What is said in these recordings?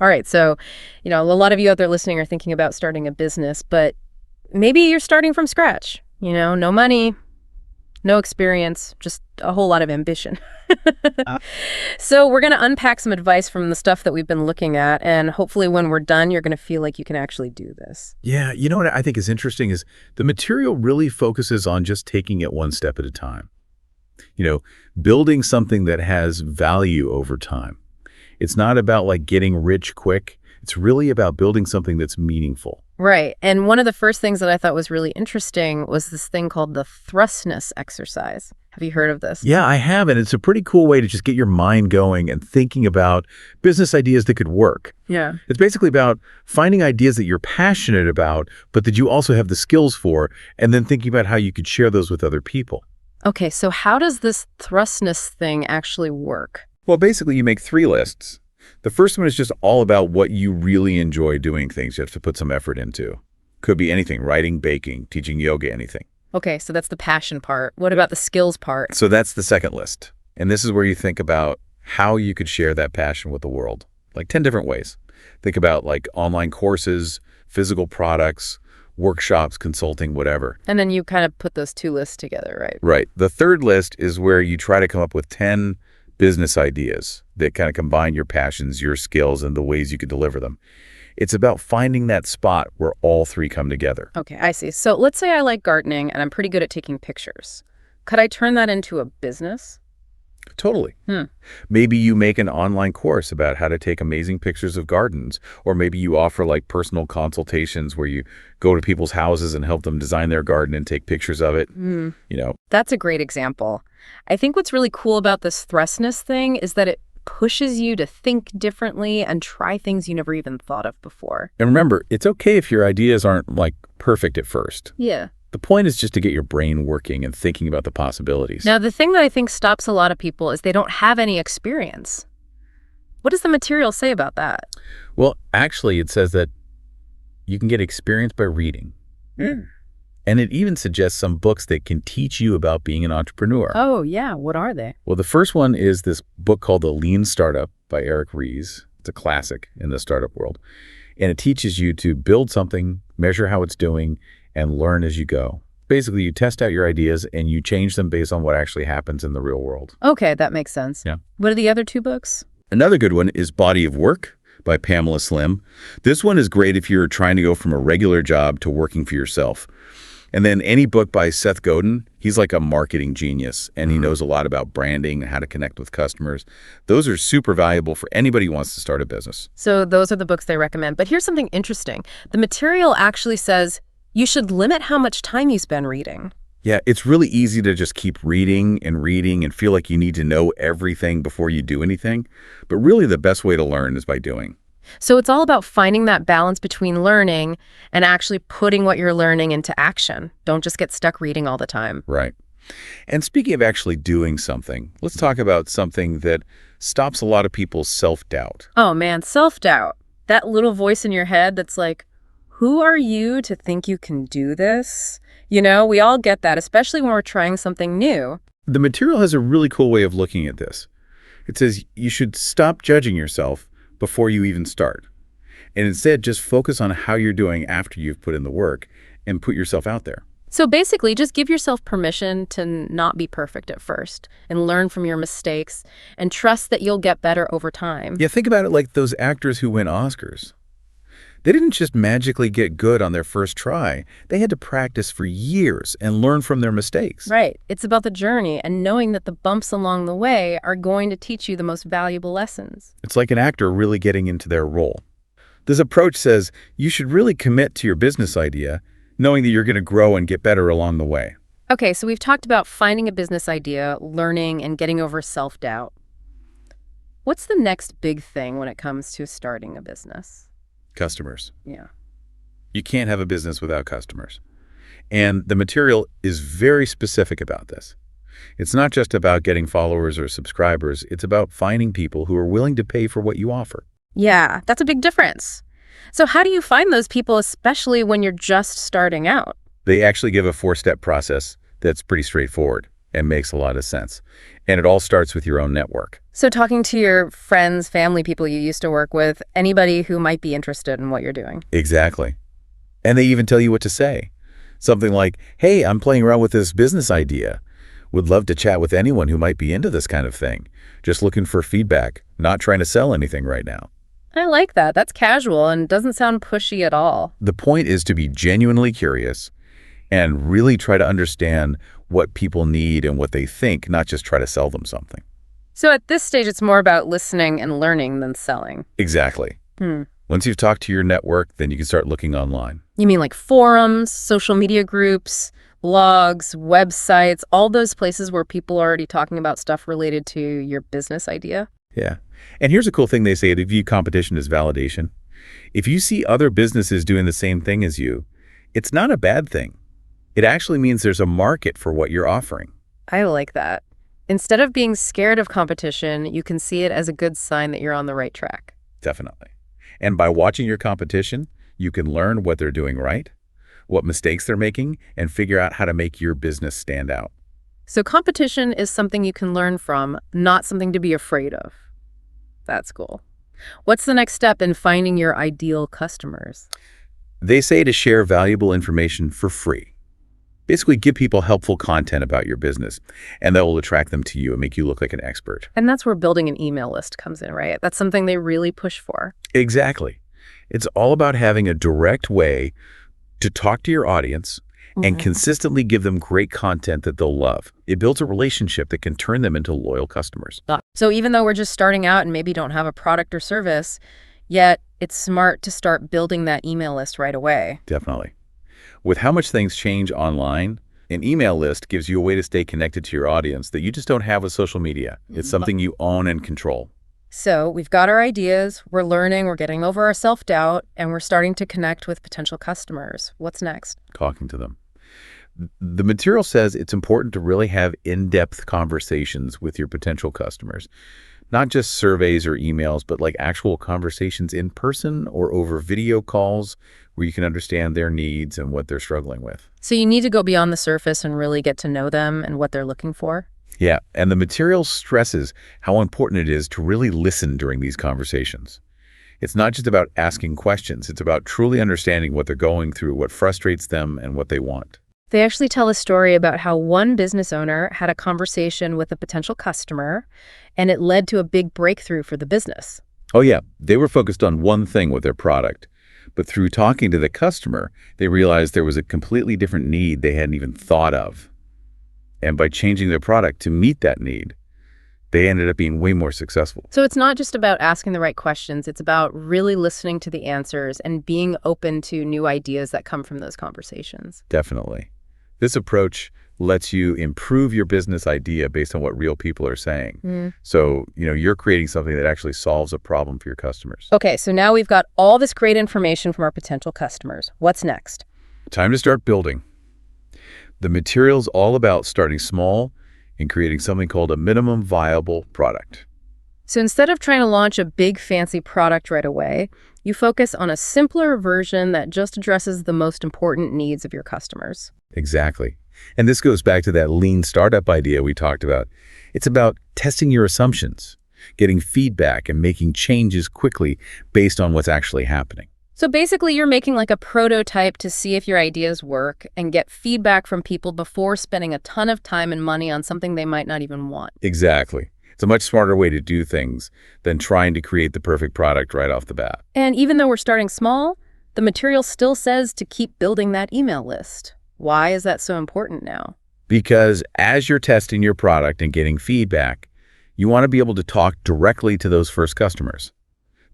All right. So, a lot of you out there listening are thinking about starting a business, but maybe you're starting from scratch. No money, no experience, just a whole lot of ambition. So we're going to unpack some advice from the stuff that we've been looking at, and hopefully when we're done, you're going to feel like you can actually do this. Yeah, you know what I think is interesting is the material really focuses on just taking it one step at a time. Building something that has value over time. It's not about like getting rich quick. It's really about building something that's meaningful. Right. And one of the first things that I thought was really interesting was this thing called the thrustness exercise. Have you heard of this? Yeah, I have, and it's a pretty cool way to just get your mind going and thinking about business ideas that could work. Yeah. It's basically about finding ideas that you're passionate about, but that you also have the skills for, and then thinking about how you could share those with other people. Okay, so how does this thrustness thing actually work? Well, basically, you make 3 lists. The first one is just all about what you really enjoy doing, things you have to put some effort into. Could be anything, writing, baking, teaching yoga, anything. Okay, so that's the passion part. What about the skills part? So that's the second list. And this is where you think about how you could share that passion with the world. Like 10 different ways. Think about like online courses, physical products, workshops, consulting, whatever. And then you kind of put those 2 lists together, right? Right. The third list is where you try to come up with 10 business ideas that kind of combine your passions, your skills, and the ways you could deliver them. It's about finding that spot where all 3 come together. Okay, I see. So let's say I like gardening and I'm pretty good at taking pictures. Could I turn that into a business? Totally. Maybe you make an online course about how to take amazing pictures of gardens, or maybe you offer like personal consultations where you go to people's houses and help them design their garden and take pictures of it. That's a great example. I think what's really cool about this thrustness thing is that it pushes you to think differently and try things you never even thought of before. And remember, it's okay if your ideas aren't like perfect at first. Yeah. The point is just to get your brain working and thinking about the possibilities. Now, the thing that I think stops a lot of people is they don't have any experience. What does the material say about that? Well, actually, it says that you can get experience by reading. And it even suggests some books that can teach you about being an entrepreneur. Oh, yeah. What are they? Well, the first one is this book called The Lean Startup by Eric Ries. It's a classic in the startup world. And it teaches you to build something, measure how it's doing, and learn as you go. Basically, you test out your ideas and you change them based on what actually happens in the real world. Okay, that makes sense. Yeah. What are the other 2 books? Another good one is Body of Work by Pamela Slim. This one is great if you're trying to go from a regular job to working for yourself. And then any book by Seth Godin, he's like a marketing genius, and he knows a lot about branding and how to connect with customers. Those are super valuable for anybody who wants to start a business. So those are the books they recommend. But here's something interesting. The material actually says you should limit how much time you spend reading. Yeah, it's really easy to just keep reading and feel like you need to know everything before you do anything. But really the best way to learn is by doing. So it's all about finding that balance between learning and actually putting what you're learning into action. Don't just get stuck reading all the time. Right. And speaking of actually doing something, let's talk about something that stops a lot of people's self-doubt. Oh man, self-doubt. That little voice in your head that's like, who are you to think you can do this? We all get that, especially when we're trying something new. The material has a really cool way of looking at this. It says you should stop judging yourself before you even start. And instead, just focus on how you're doing after you've put in the work and put yourself out there. So basically, just give yourself permission to not be perfect at first and learn from your mistakes and trust that you'll get better over time. Yeah, think about it like those actors who win Oscars. They didn't just magically get good on their first try. They had to practice for years and learn from their mistakes. Right. It's about the journey and knowing that the bumps along the way are going to teach you the most valuable lessons. It's like an actor really getting into their role. This approach says you should really commit to your business idea, knowing that you're going to grow and get better along the way. Okay, so we've talked about finding a business idea, learning, and getting over self-doubt. What's the next big thing when it comes to starting a business? Customers. Yeah. You can't have a business without customers. And the material is very specific about this. It's not just about getting followers or subscribers. It's about finding people who are willing to pay for what you offer. Yeah, that's a big difference. So how do you find those people, especially when you're just starting out? They actually give a 4-step process that's pretty straightforward. and makes a lot of sense. And it all starts with your own network. So talking to your friends, family, people you used to work with, anybody who might be interested in what you're doing. Exactly. And they even tell you what to say. Something like, hey, I'm playing around with this business idea. Would love to chat with anyone who might be into this kind of thing. Just looking for feedback, not trying to sell anything right now. I like that. That's casual and doesn't sound pushy at all. The point is to be genuinely curious and really try to understand what people need and what they think, not just try to sell them something. So at this stage, it's more about listening and learning than selling. Exactly. Once you've talked to your network, then you can start looking online. You mean like forums, social media groups, blogs, websites, all those places where people are already talking about stuff related to your business idea? Yeah. And here's a cool thing they say: they view competition as validation. If you see other businesses doing the same thing as you, it's not a bad thing. It actually means there's a market for what you're offering. I like that. Instead of being scared of competition, you can see it as a good sign that you're on the right track. Definitely. And by watching your competition, you can learn what they're doing right, what mistakes they're making, and figure out how to make your business stand out. So competition is something you can learn from, not something to be afraid of. That's cool. What's the next step in finding your ideal customers? They say to share valuable information for free. Basically, give people helpful content about your business, and that will attract them to you and make you look like an expert. And that's where building an email list comes in, right? That's something they really push for. Exactly. It's all about having a direct way to talk to your audience and consistently give them great content that they'll love. It builds a relationship that can turn them into loyal customers. So even though we're just starting out and maybe don't have a product or service, yet it's smart to start building that email list right away. Definitely. With how much things change online, an email list gives you a way to stay connected to your audience that you just don't have with social media. It's something you own and control. So we've got our ideas, we're learning, we're getting over our self-doubt, and we're starting to connect with potential customers. What's next? Talking to them. The material says it's important to really have in-depth conversations with your potential customers. Not just surveys or emails, but like actual conversations in person or over video calls where you can understand their needs and what they're struggling with. So you need to go beyond the surface and really get to know them and what they're looking for? Yeah, and the material stresses how important it is to really listen during these conversations. It's not just about asking questions. It's about truly understanding what they're going through, what frustrates them, and what they want. They actually tell a story about how one business owner had a conversation with a potential customer, and it led to a big breakthrough for the business. Oh yeah, they were focused on one thing with their product. But through talking to the customer, they realized there was a completely different need they hadn't even thought of. And by changing their product to meet that need, they ended up being way more successful. So it's not just about asking the right questions. It's about really listening to the answers and being open to new ideas that come from those conversations. Definitely. This approach lets you improve your business idea based on what real people are saying. So, you're creating something that actually solves a problem for your customers. Okay, so now we've got all this great information from our potential customers. What's next? Time to start building. The material's all about starting small and creating something called a minimum viable product. So instead of trying to launch a big fancy product right away, you focus on a simpler version that just addresses the most important needs of your customers. Exactly. And this goes back to that lean startup idea we talked about. It's about testing your assumptions, getting feedback, and making changes quickly based on what's actually happening. So basically, you're making like a prototype to see if your ideas work and get feedback from people before spending a ton of time and money on something they might not even want. Exactly. It's a much smarter way to do things than trying to create the perfect product right off the bat. And even though we're starting small, the material still says to keep building that email list. Why is that so important now? Because as you're testing your product and getting feedback, you want to be able to talk directly to those first customers.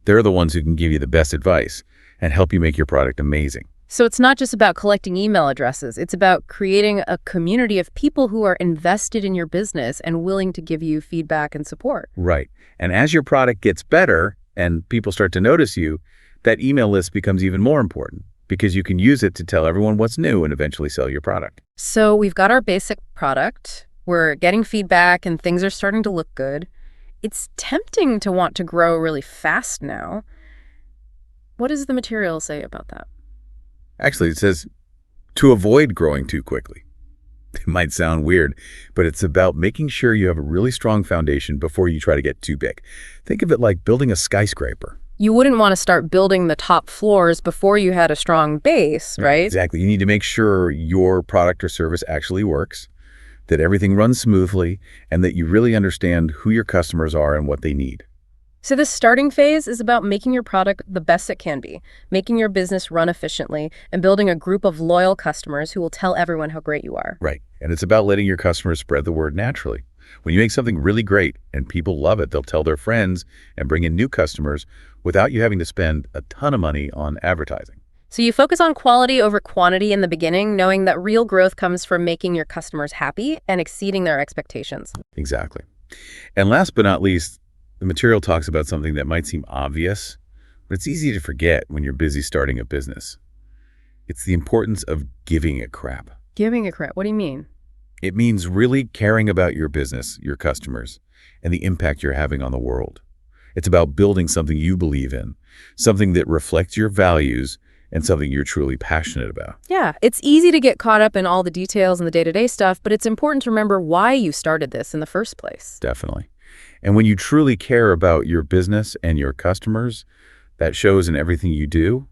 They're the ones who can give you the best advice and help you make your product amazing. So it's not just about collecting email addresses. It's about creating a community of people who are invested in your business and willing to give you feedback and support. Right. And as your product gets better and people start to notice you, that email list becomes even more important because you can use it to tell everyone what's new and eventually sell your product. So we've got our basic product. We're getting feedback and things are starting to look good. It's tempting to want to grow really fast now. What does the material say about that? Actually, it says to avoid growing too quickly. It might sound weird, but it's about making sure you have a really strong foundation before you try to get too big. Think of it like building a skyscraper. You wouldn't want to start building the top floors before you had a strong base, right? Exactly. You need to make sure your product or service actually works, that everything runs smoothly, and that you really understand who your customers are and what they need. So this starting phase is about making your product the best it can be, making your business run efficiently, and building a group of loyal customers who will tell everyone how great you are. Right. And it's about letting your customers spread the word naturally. When you make something really great and people love it, they'll tell their friends and bring in new customers without you having to spend a ton of money on advertising. So you focus on quality over quantity in the beginning, knowing that real growth comes from making your customers happy and exceeding their expectations. Exactly. And last but not least, the material talks about something that might seem obvious, but it's easy to forget when you're busy starting a business. It's the importance of giving a crap. Giving a crap. What do you mean? It means really caring about your business, your customers, and the impact you're having on the world. It's about building something you believe in, something that reflects your values, and something you're truly passionate about. Yeah, it's easy to get caught up in all the details and the day-to-day stuff, but it's important to remember why you started this in the first place. Definitely. And when you truly care about your business and your customers, that shows in everything you do.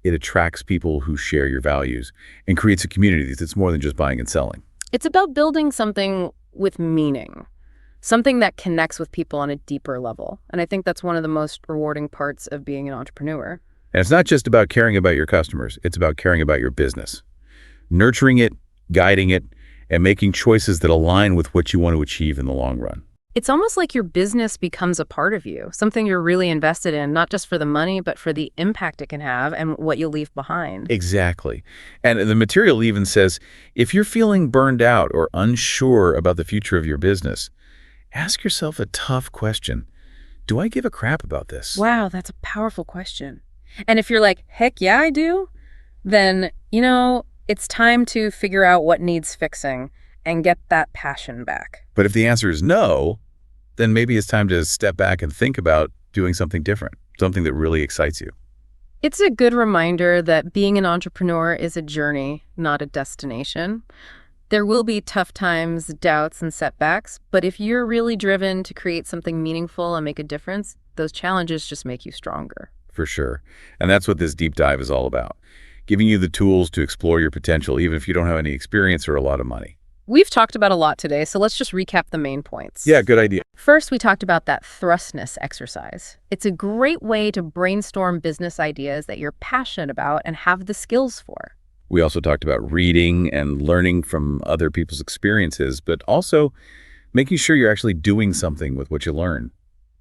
It attracts people who share your values and creates a community that's more than just buying and selling. It's about building something with meaning, something that connects with people on a deeper level. And I think that's one of the most rewarding parts of being an entrepreneur. And it's not just about caring about your customers. It's about caring about your business, nurturing it, guiding it, and making choices that align with what you want to achieve in the long run. It's almost like your business becomes a part of you, something you're really invested in, not just for the money, but for the impact it can have and what you'll leave behind. Exactly. And the material even says, if you're feeling burned out or unsure about the future of your business, ask yourself a tough question. Do I give a crap about this? Wow, that's a powerful question. And if you're like, heck yeah, I do, then, it's time to figure out what needs fixing and get that passion back. But if the answer is no, then maybe it's time to step back and think about doing something different, something that really excites you. It's a good reminder that being an entrepreneur is a journey, not a destination. There will be tough times, doubts, and setbacks, but if you're really driven to create something meaningful and make a difference, those challenges just make you stronger. For sure. And that's what this deep dive is all about, giving you the tools to explore your potential, even if you don't have any experience or a lot of money. We've talked about a lot today, so let's just recap the main points. Yeah, good idea. First, we talked about that thrustness exercise. It's a great way to brainstorm business ideas that you're passionate about and have the skills for. We also talked about reading and learning from other people's experiences, but also making sure you're actually doing something with what you learn.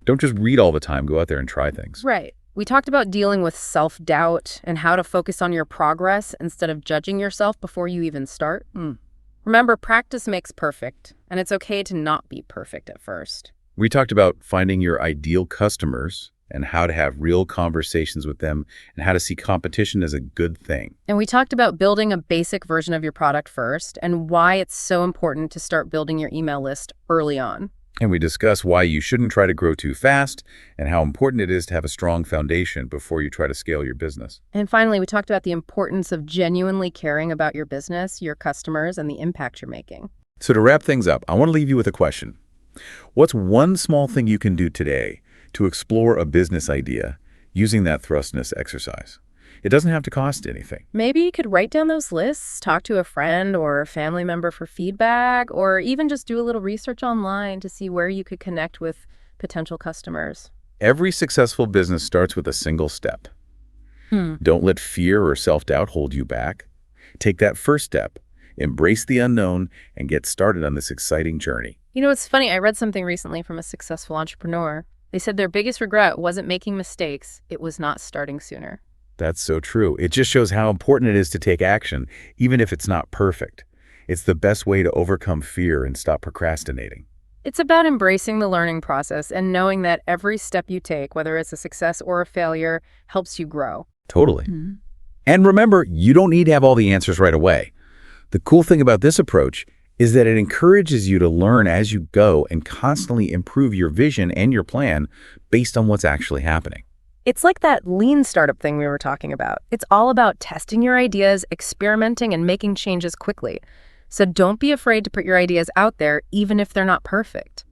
Don't just read all the time. Go out there and try things. Right. We talked about dealing with self-doubt and how to focus on your progress instead of judging yourself before you even start. Remember, practice makes perfect, and it's okay to not be perfect at first. We talked about finding your ideal customers and how to have real conversations with them and how to see competition as a good thing. And we talked about building a basic version of your product first and why it's so important to start building your email list early on. And we discussed why you shouldn't try to grow too fast and how important it is to have a strong foundation before you try to scale your business. And finally, we talked about the importance of genuinely caring about your business, your customers, and the impact you're making. So to wrap things up, I want to leave you with a question. What's one small thing you can do today to explore a business idea using that thrustness exercise? It doesn't have to cost anything. Maybe you could write down those lists, talk to a friend or a family member for feedback, or even just do a little research online to see where you could connect with potential customers. Every successful business starts with a single step. Don't let fear or self-doubt hold you back. Take that first step, embrace the unknown, and get started on this exciting journey. It's funny. I read something recently from a successful entrepreneur. They said their biggest regret wasn't making mistakes. It was not starting sooner. That's so true. It just shows how important it is to take action, even if it's not perfect. It's the best way to overcome fear and stop procrastinating. It's about embracing the learning process and knowing that every step you take, whether it's a success or a failure, helps you grow. Totally. And remember, you don't need to have all the answers right away. The cool thing about this approach is that it encourages you to learn as you go and constantly improve your vision and your plan based on what's actually happening. It's like that lean startup thing we were talking about. It's all about testing your ideas, experimenting, and making changes quickly. So don't be afraid to put your ideas out there, even if they're not perfect.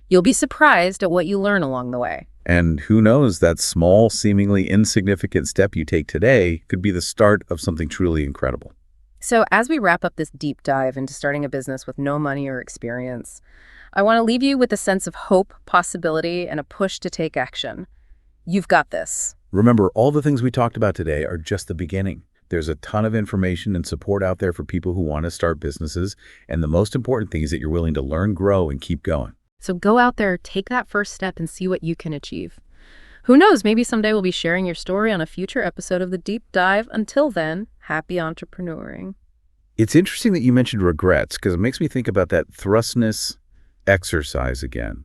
You'll be surprised at what you learn along the way. And who knows, that small, seemingly insignificant step you take today could be the start of something truly incredible. So as we wrap up this deep dive into starting a business with no money or experience, I want to leave you with a sense of hope, possibility, and a push to take action. You've got this. Remember, all the things we talked about today are just the beginning. There's a ton of information and support out there for people who want to start businesses, and the most important thing is that you're willing to learn, grow, and keep going. So go out there, take that first step, and see what you can achieve. Who knows, maybe someday we'll be sharing your story on a future episode of The Deep Dive. Until then, happy entrepreneuring. It's interesting that you mentioned regrets, because it makes me think about that thrustness exercise again.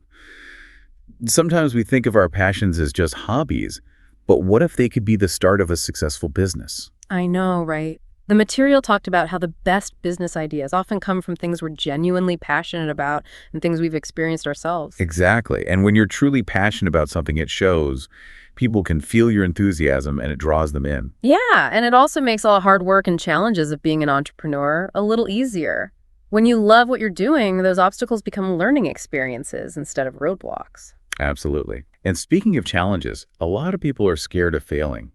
Sometimes we think of our passions as just hobbies, but what if they could be the start of a successful business? I know, right? The material talked about how the best business ideas often come from things we're genuinely passionate about and things we've experienced ourselves. Exactly. And when you're truly passionate about something, it shows. People can feel your enthusiasm and it draws them in. Yeah, and it also makes all the hard work and challenges of being an entrepreneur a little easier. When you love what you're doing, those obstacles become learning experiences instead of roadblocks. Absolutely. And speaking of challenges, a lot of people are scared of failing.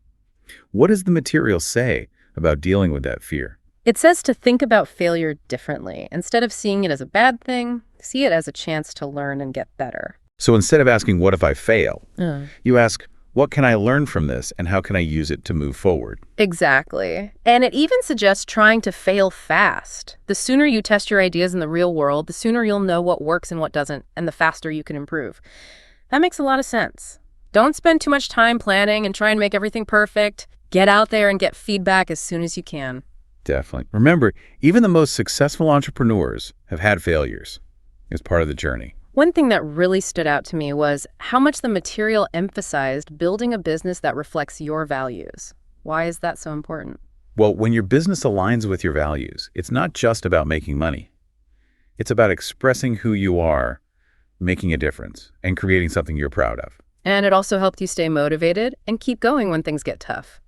What does the material say about dealing with that fear? It says to think about failure differently. Instead of seeing it as a bad thing, see it as a chance to learn and get better. So instead of asking, what if I fail? You ask, what can I learn from this and how can I use it to move forward? Exactly. And it even suggests trying to fail fast. The sooner you test your ideas in the real world, the sooner you'll know what works and what doesn't, and the faster you can improve. That makes a lot of sense. Don't spend too much time planning and try and make everything perfect. Get out there and get feedback as soon as you can. Definitely. Remember, even the most successful entrepreneurs have had failures. It's part of the journey. One thing that really stood out to me was how much the material emphasized building a business that reflects your values. Why is that so important? Well, when your business aligns with your values, it's not just about making money. It's about expressing who you are, making a difference, and creating something you're proud of. And it also helped you stay motivated and keep going when things get tough.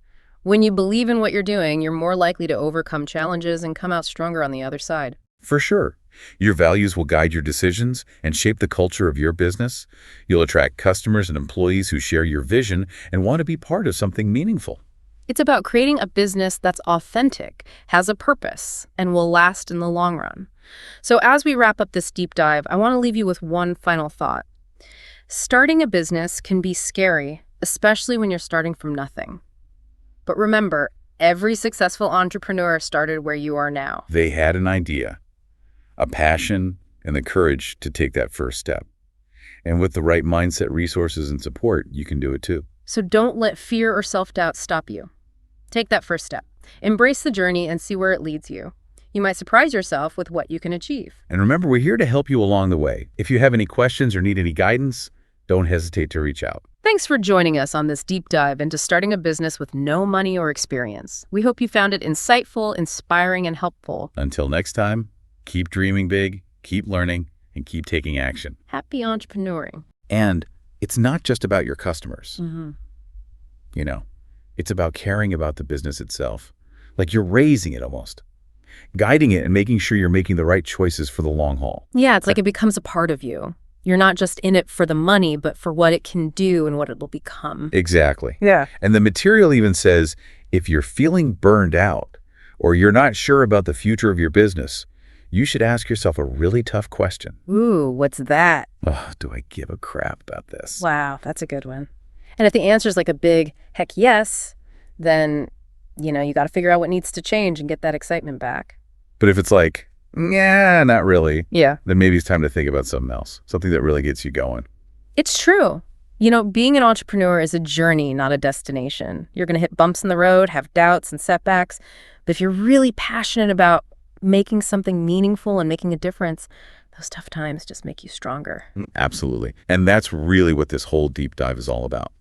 When you believe in what you're doing, you're more likely to overcome challenges and come out stronger on the other side. For sure. Your values will guide your decisions and shape the culture of your business. You'll attract customers and employees who share your vision and want to be part of something meaningful. It's about creating a business that's authentic, has a purpose, and will last in the long run. So as we wrap up this deep dive, I want to leave you with one final thought. Starting a business can be scary, especially when you're starting from nothing. But remember, every successful entrepreneur started where you are now. They had an idea, a passion, and the courage to take that first step. And with the right mindset, resources, and support, you can do it too. So don't let fear or self-doubt stop you. Take that first step. Embrace the journey and see where it leads you. You might surprise yourself with what you can achieve. And remember, we're here to help you along the way. If you have any questions or need any guidance, don't hesitate to reach out. Thanks for joining us on this deep dive into starting a business with no money or experience. We hope you found it insightful, inspiring, and helpful. Until next time, keep dreaming big, keep learning, and keep taking action. Happy entrepreneuring. And it's not just about your customers. You know, it's about caring about the business itself. Like you're raising it almost. Guiding it and making sure you're making the right choices for the long haul. Yeah, it's like it becomes a part of you. You're not just in it for the money, but for what it can do and what it will become. Exactly. Yeah. And the material even says, if you're feeling burned out or you're not sure about the future of your business, you should ask yourself a really tough question. Ooh, what's that? Oh, do I give a crap about this? Wow, that's a good one. And if the answer is like a big heck yes, then, you got to figure out what needs to change and get that excitement back. But if it's like, yeah, not really, Yeah. then maybe it's time to think about something else, something that really gets you going. It's true. Being an entrepreneur is a journey, not a destination. You're going to hit bumps in the road, have doubts and setbacks. But if you're really passionate about making something meaningful and making a difference, those tough times just make you stronger. Absolutely. And that's really what this whole deep dive is all about.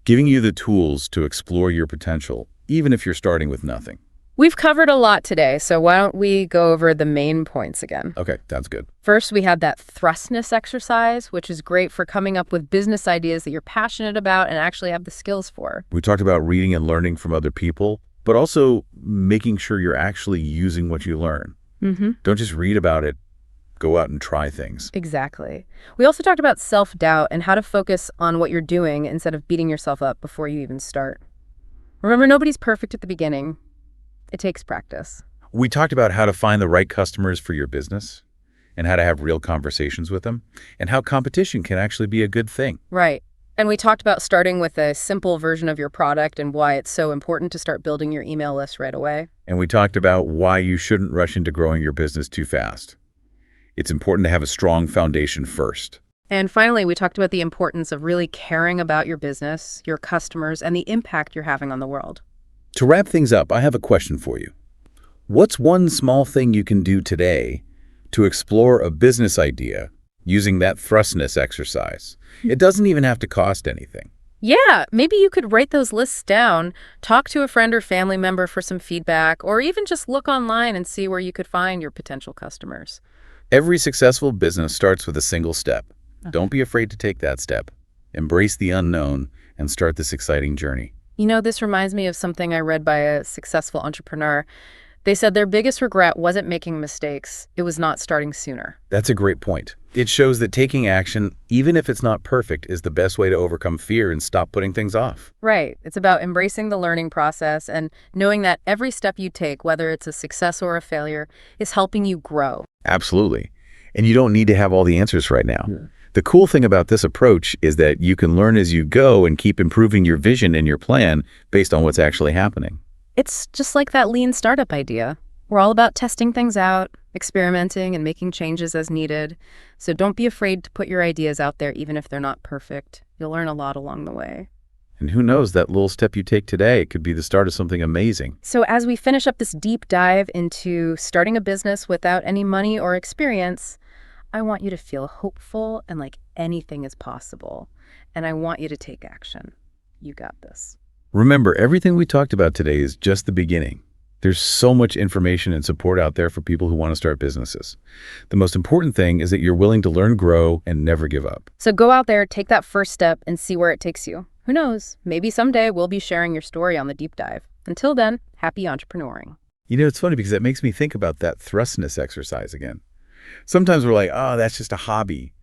Giving you the tools to explore your potential, even if you're starting with nothing. We've covered a lot today, so why don't we go over the main points again? Okay, that's good. First, we had that thrustness exercise, which is great for coming up with business ideas that you're passionate about and actually have the skills for. We talked about reading and learning from other people, but also making sure you're actually using what you learn. Mm-hmm. Don't just read about it. Go out and try things. Exactly. We also talked about self-doubt and how to focus on what you're doing instead of beating yourself up before you even start. Remember, nobody's perfect at the beginning. It takes practice. We talked about how to find the right customers for your business and how to have real conversations with them and how competition can actually be a good thing. Right. And we talked about starting with a simple version of your product and why it's so important to start building your email list right away. And we talked about why you shouldn't rush into growing your business too fast. It's important to have a strong foundation first. And finally, we talked about the importance of really caring about your business, your customers, and the impact you're having on the world. To wrap things up, I have a question for you. What's one small thing you can do today to explore a business idea using that thrustness exercise? It doesn't even have to cost anything. Yeah, maybe you could write those lists down, talk to a friend or family member for some feedback, or even just look online and see where you could find your potential customers. Every successful business starts with a single step. Don't be afraid to take that step. Embrace the unknown and start this exciting journey. You know, this reminds me of something I read by a successful entrepreneur. They said their biggest regret wasn't making mistakes, it was not starting sooner. That's a great point. It shows that taking action, even if it's not perfect, is the best way to overcome fear and stop putting things off. Right. It's about embracing the learning process and knowing that every step you take, whether it's a success or a failure, is helping you grow. Absolutely. And you don't need to have all the answers right now. The cool thing about this approach is that you can learn as you go and keep improving your vision and your plan based on what's actually happening. It's just like that lean startup idea. We're all about testing things out, experimenting, and making changes as needed. So don't be afraid to put your ideas out there, even if they're not perfect. You'll learn a lot along the way. And who knows, that little step you take today could be the start of something amazing. So as we finish up this deep dive into starting a business without any money or experience, I want you to feel hopeful and like anything is possible. And I want you to take action. You got this. Remember, everything we talked about today is just the beginning. There's so much information and support out there for people who want to start businesses. The most important thing is that you're willing to learn, grow, and never give up. So go out there, take that first step, and see where it takes you. Who knows? Maybe someday we'll be sharing your story on the deep dive. Until then, happy entrepreneuring. You know, it's funny because that makes me think about that thrustness exercise again. Sometimes we're like, oh, that's just a hobby.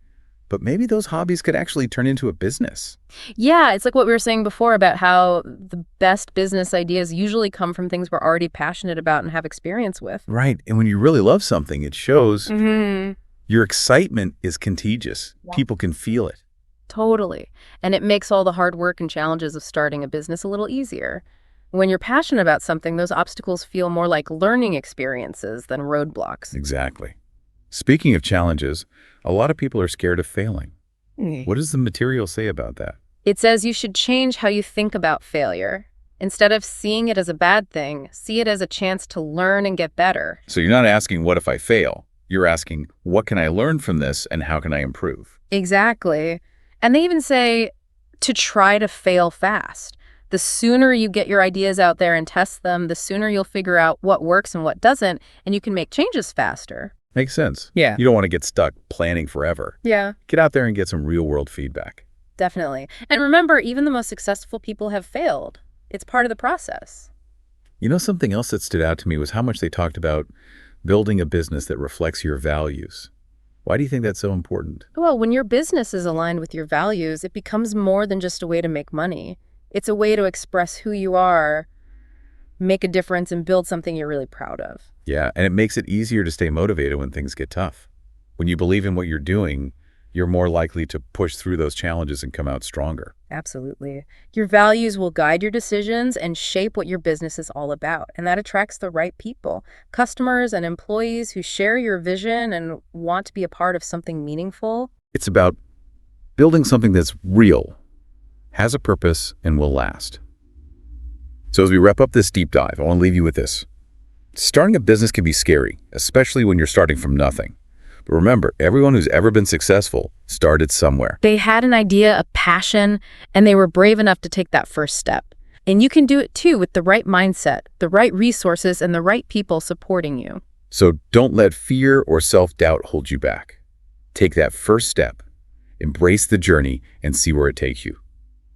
But maybe those hobbies could actually turn into a business. Yeah, it's like what we were saying before about how the best business ideas usually come from things we're already passionate about and have experience with. Right. And when you really love something, it shows. Mm-hmm. Your excitement is contagious. Yeah. People can feel it. Totally. And it makes all the hard work and challenges of starting a business a little easier. When you're passionate about something, those obstacles feel more like learning experiences than roadblocks. Exactly. Speaking of challenges, a lot of people are scared of failing. What does the material say about that? It says you should change how you think about failure. Instead of seeing it as a bad thing, see it as a chance to learn and get better. So you're not asking, what if I fail? You're asking, what can I learn from this and how can I improve? Exactly. And they even say to try to fail fast. The sooner you get your ideas out there and test them, the sooner you'll figure out what works and what doesn't, and you can make changes faster. Makes sense. Yeah. You don't want to get stuck planning forever. Yeah. Get out there and get some real-world feedback. Definitely. And remember, even the most successful people have failed. It's part of the process. You know, something else that stood out to me was how much they talked about building a business that reflects your values. Why do you think that's so important? Well, when your business is aligned with your values, it becomes more than just a way to make money. It's a way to express who you are, make a difference, and build something you're really proud of. Yeah, and it makes it easier to stay motivated when things get tough. When you believe in what you're doing, you're more likely to push through those challenges and come out stronger. Absolutely. Your values will guide your decisions and shape what your business is all about. And that attracts the right people, customers and employees who share your vision and want to be a part of something meaningful. It's about building something that's real, has a purpose, and will last. So as we wrap up this deep dive, I want to leave you with this. Starting a business can be scary, especially when you're starting from nothing. But remember, everyone who's ever been successful started somewhere. They had an idea, a passion, and they were brave enough to take that first step. And you can do it too with the right mindset, the right resources, and the right people supporting you. So don't let fear or self-doubt hold you back. Take that first step, embrace the journey, and see where it takes you.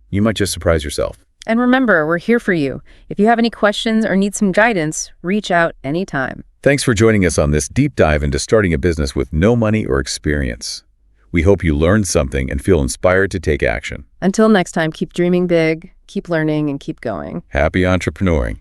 You might just surprise yourself. And remember, we're here for you. If you have any questions or need some guidance, reach out anytime. Thanks for joining us on this deep dive into starting a business with no money or experience. We hope you learned something and feel inspired to take action. Until next time, keep dreaming big, keep learning, and keep going. Happy entrepreneuring.